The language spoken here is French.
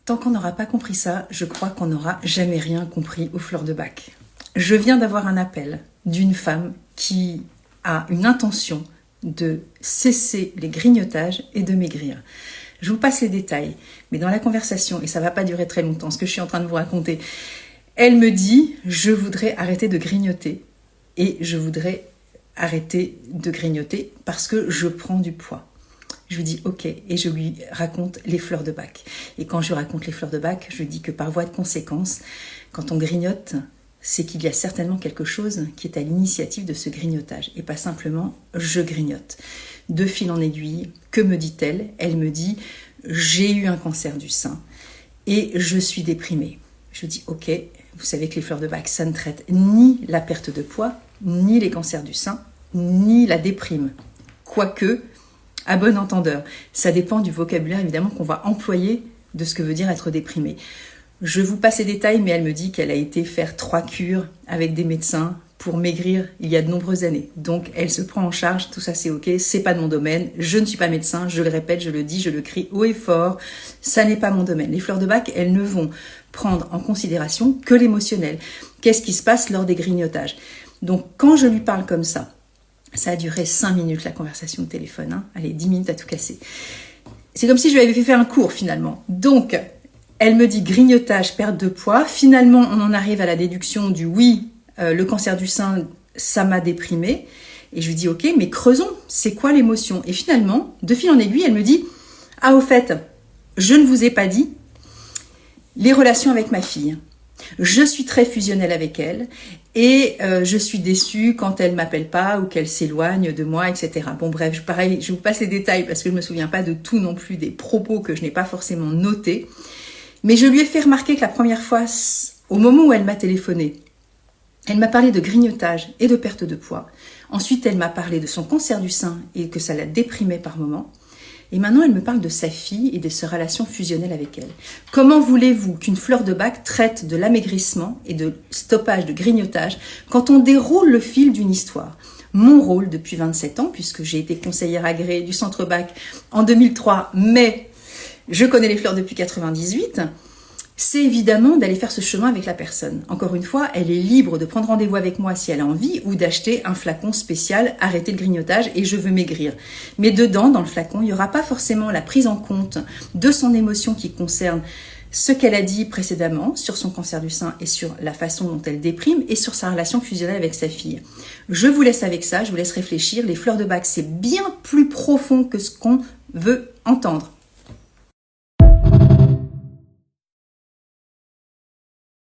Tant qu'on n'aura pas compris ça, je crois qu'on n'aura jamais rien compris aux fleurs de bac. Je viens d'avoir un appel d'une femme qui a une intention de cesser les grignotages et de maigrir. Je vous passe les détails, mais dans la conversation, et ça ne va pas durer très longtemps, ce que je suis en train de vous raconter, elle me dit « Je voudrais arrêter de grignoter et je voudrais arrêter de grignoter parce que je prends du poids. » Je lui dis « Ok » et je lui raconte les fleurs de bac. Et quand je lui raconte les fleurs de bac, je lui dis que par voie de conséquence, quand on grignote, c'est qu'il y a certainement quelque chose qui est à l'initiative de ce grignotage et pas simplement « je grignote ». De fil en aiguille, que me dit-elle? Elle me dit « j'ai eu un cancer du sein et je suis déprimée ». Je dis « ok, vous savez que les fleurs de bac, ça ne traite ni la perte de poids, ni les cancers du sein, ni la déprime. Quoique, à bon entendeur, ça dépend du vocabulaire évidemment qu'on va employer de ce que veut dire être déprimé. Je vous passe les détails, mais elle me dit qu'elle a été faire 3 cures avec des médecins pour maigrir il y a de nombreuses années. Donc elle se prend en charge, tout ça c'est ok, c'est pas de mon domaine, je ne suis pas médecin, je le répète, je le dis, je le crie haut et fort, ça n'est pas mon domaine. Les fleurs de bac, elles ne vont prendre en considération que l'émotionnel. Qu'est-ce qui se passe lors des grignotages? Donc quand je lui parle comme ça a duré 5 minutes la conversation au téléphone, hein. Allez, 10 minutes à tout casser. C'est comme si je lui avais fait faire un cours finalement. Donc, elle me dit grignotage, perte de poids. Finalement, on en arrive à la déduction du oui, le cancer du sein, ça m'a déprimée. Et je lui dis ok, mais creusons, c'est quoi l'émotion? Et finalement, de fil en aiguille, elle me dit ah au fait, je ne vous ai pas dit les relations avec ma fille. Je suis très fusionnelle avec elle et je suis déçue quand elle m'appelle pas ou qu'elle s'éloigne de moi, etc. Bon bref, pareil, je vous passe les détails parce que je me souviens pas de tout non plus des propos que je n'ai pas forcément notés. Mais je lui ai fait remarquer que la première fois, au moment où elle m'a téléphoné, elle m'a parlé de grignotage et de perte de poids. Ensuite, elle m'a parlé de son cancer du sein et que ça la déprimait par moments. Et maintenant, elle me parle de sa fille et de sa relation fusionnelle avec elle. Comment voulez-vous qu'une fleur de bac traite de l'amaigrissement et de stoppage de grignotage quand on déroule le fil d'une histoire? Mon rôle depuis 27 ans, puisque j'ai été conseillère agréée du centre bac en 2003, mais je connais les fleurs depuis 98, c'est évidemment d'aller faire ce chemin avec la personne. Encore une fois, elle est libre de prendre rendez-vous avec moi si elle a envie ou d'acheter un flacon spécial, arrêter le grignotage et je veux maigrir. Mais dedans, dans le flacon, il n'y aura pas forcément la prise en compte de son émotion qui concerne ce qu'elle a dit précédemment sur son cancer du sein et sur la façon dont elle déprime et sur sa relation fusionnelle avec sa fille. Je vous laisse avec ça, je vous laisse réfléchir. Les fleurs de bac, c'est bien plus profond que ce qu'on veut entendre.